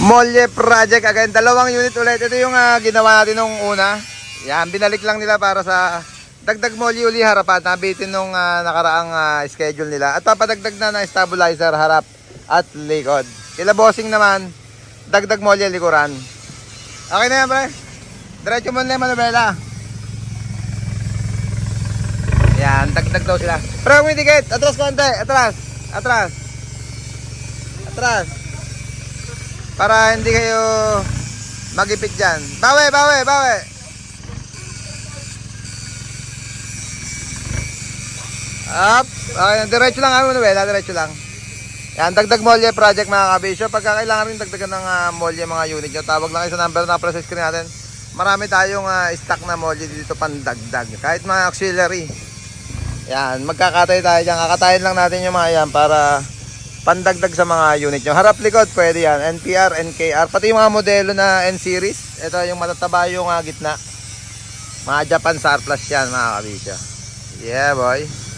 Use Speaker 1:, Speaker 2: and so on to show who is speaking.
Speaker 1: Molye project again. Dalawang unit ulit. Ito yung ginawa natin nung una. Yan, binalik lang nila para sa dagdag molye uli harapan. Nabitin nung nakaraang schedule nila. At papadagdag na ng stabilizer harap at likod. Kila bossing naman, dagdag molye likuran. Okay na yan, pre. Diretso mo na yung manubela. Yan, dagdag daw sila. Pre, umidikit. Atras konti. Atras. Atras. Atras. Para hindi kayo magipit dyan. Bawi, bawi, bawi. Up. Okay, diretso lang kami manubela. Diretso lang. Yan, dagdag molye project mga kabisyo. Pagka kailangan rin dagdagan ng molye mga unit nyo, tawag lang kayo sa number na process screen natin. Marami tayong stock na molye dito pandagdag. Kahit mga auxiliary. Yan, magkakatay tayo dyan. Kakatayin lang natin yung mga yan para pandagdag sa mga unit nyo. Harap likod, pwede yan. NPR, NKR. Pati yung mga modelo na N-Series. Ito yung matataba yung gitna. Mga Japan surplus yan mga kabisyo. Yeah, boy.